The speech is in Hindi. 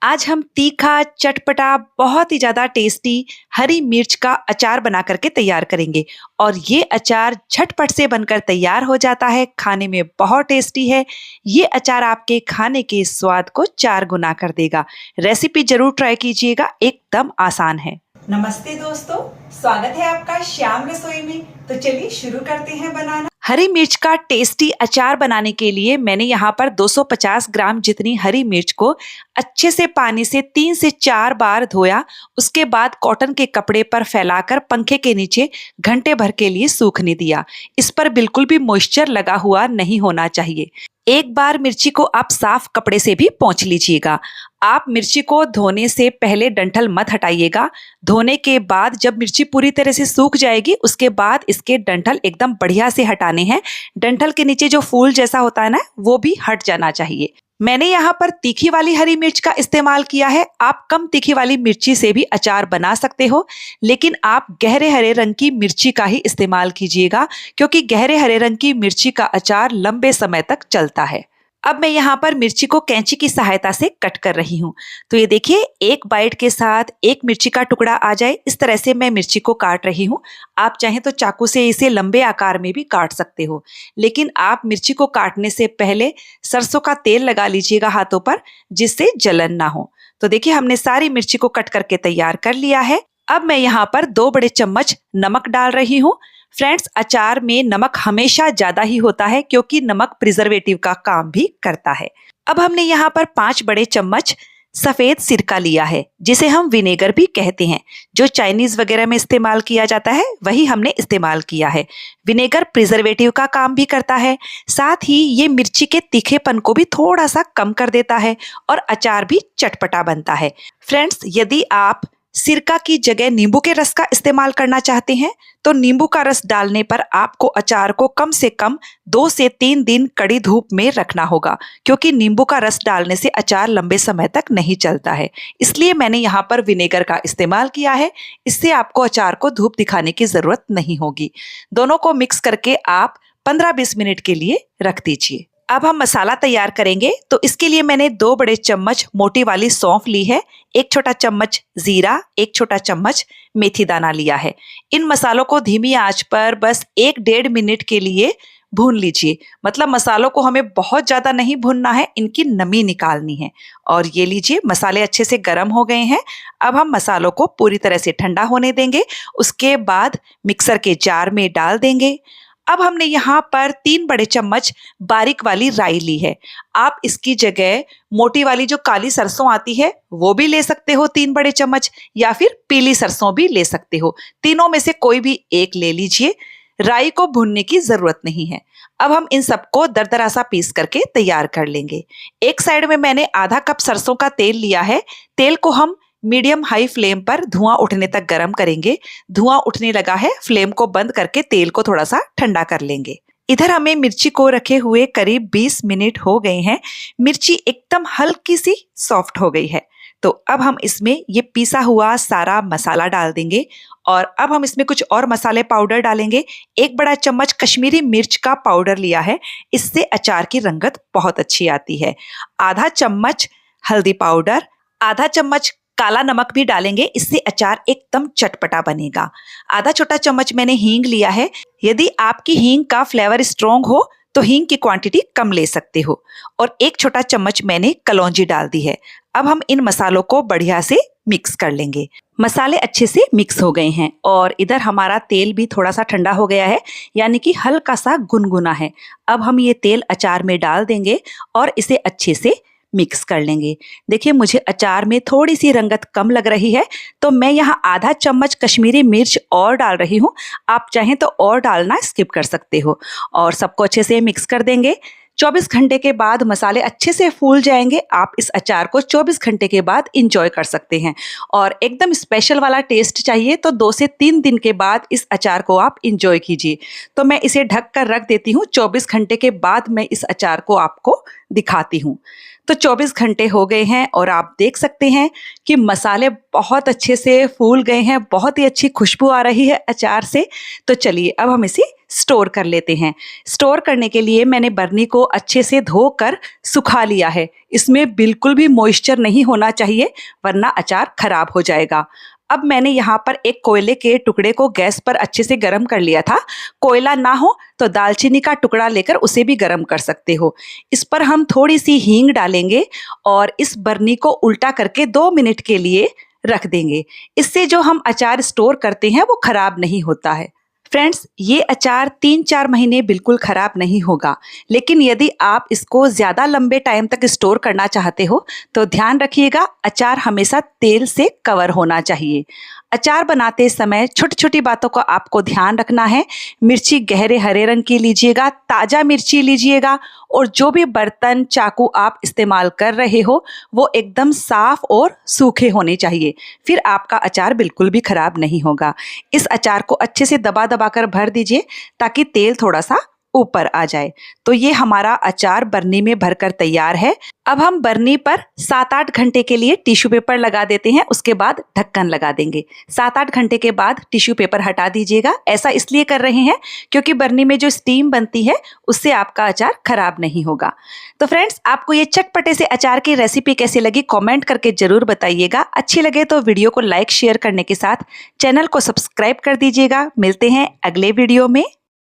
आज हम तीखा, चटपटा, बहुत ही ज़्यादा टेस्टी हरी मिर्च का अचार बना करके तैयार करेंगे और ये अचार झटपट से बनकर तैयार हो जाता है, खाने में बहुत टेस्टी है। ये अचार आपके खाने के स्वाद को 4 गुना कर देगा। रेसिपी ज़रूर ट्राई कीजिएगा, एकदम आसान है। नमस्ते दोस्तों, स्वागत है आपका श्याम रसोई में। तो चलिए शुरू करते हैं बनाना। हरी मिर्च का टेस्टी अचार बनाने के लिए मैंने यहाँ पर 250 ग्राम जितनी हरी मिर्च को अच्छे से पानी से 3 से 4 बार धोया। उसके बाद कॉटन के कपड़े पर फैलाकर पंखे के नीचे घंटे भर के लिए सूखने दिया। इस पर बिल्कुल भी मॉइस्चर लगा हुआ नहीं होना चाहिए। एक बार मिर्ची को आप साफ कपड़े से भी पोंछ लीजिएगा। आप मिर्ची को धोने से पहले डंठल मत हटाइएगा। धोने के बाद जब मिर्ची पूरी तरह से सूख जाएगी, उसके बाद इसके डंठल एकदम बढ़िया से हटाने हैं। डंठल के नीचे जो फूल जैसा होता है ना, वो भी हट जाना चाहिए। मैंने यहाँ पर तीखी वाली हरी मिर्च का इस्तेमाल किया है। आप कम तीखी वाली मिर्ची से भी अचार बना सकते हो, लेकिन आप गहरे हरे रंग की मिर्ची का ही इस्तेमाल कीजिएगा, क्योंकि गहरे हरे रंग की मिर्ची का अचार लंबे समय तक चलता है। अब मैं यहाँ पर मिर्ची को कैंची की सहायता से कट कर रही हूँ। तो ये देखिए, एक बाइट के साथ एक मिर्ची का टुकड़ा आ जाए, इस तरह से मैं मिर्ची को काट रही हूँ। आप चाहें तो चाकू से इसे लंबे आकार में भी काट सकते हो, लेकिन आप मिर्ची को काटने से पहले सरसों का तेल लगा लीजिएगा हाथों पर, जिससे जलन ना हो। तो देखिए, हमने सारी मिर्ची को कट करके तैयार कर लिया है। अब मैं यहाँ पर 2 बड़े चम्मच नमक डाल रही हूँ। फ्रेंड्स, अचार में नमक हमेशा ज्यादा ही होता है, क्योंकि नमक प्रिजर्वेटिव का काम भी करता है। अब हमने यहाँ पर 5 बड़े चम्मच सफेद सिरका लिया है, जिसे हम विनेगर भी कहते हैं। जो चाइनीज वगैरह में इस्तेमाल किया जाता है, वही हमने इस्तेमाल किया है। विनेगर प्रिजर्वेटिव का काम भी करता है, साथ ही ये मिर्ची के तीखेपन को भी थोड़ा सा कम कर देता है और अचार भी चटपटा बनता है। फ्रेंड्स, यदि आप सिरका की जगह नींबू के रस का इस्तेमाल करना चाहते हैं, तो नींबू का रस डालने पर आपको अचार को कम से कम 2 से 3 दिन कड़ी धूप में रखना होगा, क्योंकि नींबू का रस डालने से अचार लंबे समय तक नहीं चलता है। इसलिए मैंने यहाँ पर विनेगर का इस्तेमाल किया है। इससे आपको अचार को धूप दिखाने की जरूरत नहीं होगी। दोनों को मिक्स करके आप 15-20 मिनट के लिए रख दीजिए। अब हम मसाला तैयार करेंगे। तो इसके लिए मैंने 2 बड़े चम्मच मोटी वाली सौंफ ली है, 1 छोटा चम्मच जीरा, 1 छोटा चम्मच मेथी दाना लिया है। इन मसालों को धीमी आंच पर बस 1-1.5 मिनट के लिए भून लीजिए। मतलब मसालों को हमें बहुत ज्यादा नहीं भूनना है, इनकी नमी निकालनी है। और ये लीजिए, मसाले अच्छे से गर्म हो गए हैं। अब हम मसालों को पूरी तरह से ठंडा होने देंगे। उसके बाद मिक्सर के जार में डाल देंगे। अब हमने यहाँ पर 3 बड़े चम्मच बारीक वाली राई ली है। आप इसकी जगह मोटी वाली जो काली सरसों आती है, वो भी ले सकते हो 3 बड़े चम्मच, या फिर पीली सरसों भी ले सकते हो। तीनों में से कोई भी एक ले लीजिए। राई को भूनने की जरूरत नहीं है। अब हम इन सबको दरदरा सा पीस करके तैयार कर लेंगे। एक साइड में मैंने आधा कप सरसों का तेल लिया है। तेल को हम मीडियम हाई फ्लेम पर धुआं उठने तक गर्म करेंगे। धुआं उठने लगा है, फ्लेम को बंद करके तेल को थोड़ा सा ठंडा कर लेंगे। इधर हमें मिर्ची को रखे हुए करीब 20 मिनट हो गए हैं। मिर्ची एकदम हल्की सी सॉफ्ट हो गई है। तो अब हम इसमें ये पीसा हुआ सारा मसाला डाल देंगे और अब हम इसमें कुछ और मसाले पाउडर डालेंगे। 1 बड़ा चम्मच कश्मीरी मिर्च का पाउडर लिया है, इससे अचार की रंगत बहुत अच्छी आती है। आधा चम्मच हल्दी पाउडर, आधा चम्मच काला नमक भी डालेंगे, इससे अचार एकदम चटपटा बनेगा। आधा छोटा चम्मच मैंने हींग लिया है। यदि आपकी हींग का फ्लेवर स्ट्रॉन्ग हो तो हींग की क्वांटिटी कम ले सकते हो। और 1 छोटा चम्मच मैंने कलौंजी डाल दी है। अब हम इन मसालों को बढ़िया से मिक्स कर लेंगे। मसाले अच्छे से मिक्स हो गए हैं और इधर हमारा तेल भी थोड़ा सा ठंडा हो गया है, यानी कि हल्का सा गुनगुना है। अब हम ये तेल अचार में डाल देंगे और इसे अच्छे से मिक्स कर लेंगे। देखिए, मुझे अचार में थोड़ी सी रंगत कम लग रही है, तो मैं यहाँ आधा चम्मच कश्मीरी मिर्च और डाल रही हूँ। आप चाहें तो और डालना स्किप कर सकते हो। और सबको अच्छे से मिक्स कर देंगे। 24 घंटे के बाद मसाले अच्छे से फूल जाएंगे। आप इस अचार को 24 घंटे के बाद इंजॉय कर सकते हैं। और एकदम स्पेशल वाला टेस्ट चाहिए तो 2 से 3 दिन के बाद इस अचार को आप इंजॉय कीजिए। तो मैं इसे ढक कर रख देती हूँ। 24 घंटे के बाद मैं इस अचार को आपको दिखाती हूँ। तो तो 24 घंटे हो गए हैं और आप देख सकते हैं कि मसाले बहुत अच्छे से फूल गए हैं, बहुत ही अच्छी खुशबू आ रही है अचार से। तो चलिए अब हम इसे स्टोर कर लेते हैं। स्टोर करने के लिए मैंने बरनी को अच्छे से धोकर सुखा लिया है। इसमें बिल्कुल भी मॉइस्चर नहीं होना चाहिए वरना अचार खराब हो जाएगा। अब मैंने यहाँ पर एक कोयले के टुकड़े को गैस पर अच्छे से गर्म कर लिया था। कोयला ना हो तो दालचीनी का टुकड़ा लेकर उसे भी गर्म कर सकते हो। इस पर हम थोड़ी सी हींग डालेंगे और इस बरनी को उल्टा करके 2 मिनट के लिए रख देंगे। इससे जो हम अचार स्टोर करते हैं वो खराब नहीं होता है। फ्रेंड्स, ये अचार 3-4 महीने बिल्कुल खराब नहीं होगा, लेकिन यदि आप इसको ज़्यादा लंबे टाइम तक स्टोर करना चाहते हो तो ध्यान रखिएगा अचार हमेशा तेल से कवर होना चाहिए। अचार बनाते समय छोटी छोटी बातों का आपको ध्यान रखना है। मिर्ची गहरे हरे रंग की लीजिएगा, ताज़ा मिर्ची लीजिएगा और जो भी बर्तन चाकू आप इस्तेमाल कर रहे हो वो एकदम साफ और सूखे होने चाहिए, फिर आपका अचार बिल्कुल भी खराब नहीं होगा। इस अचार को अच्छे से दबा दबा कर भर दीजिए ताकि तेल थोड़ा सा ऊपर आ जाए। तो ये हमारा अचार बरनी में भरकर तैयार है। अब हम बरनी पर 7-8 घंटे के लिए टिश्यू पेपर लगा देते हैं, उसके बाद ढक्कन लगा देंगे। 7-8 घंटे के बाद टिश्यू पेपर हटा दीजिएगा। ऐसा इसलिए कर रहे हैं क्योंकि बरनी में जो स्टीम बनती है उससे आपका अचार खराब नहीं होगा। तो फ्रेंड्स, आपको ये चटपटे से अचार की रेसिपी कैसी लगी कॉमेंट करके जरूर बताइएगा। अच्छी लगे तो वीडियो को लाइक शेयर करने के साथ चैनल को सब्सक्राइब कर दीजिएगा। मिलते हैं अगले वीडियो में।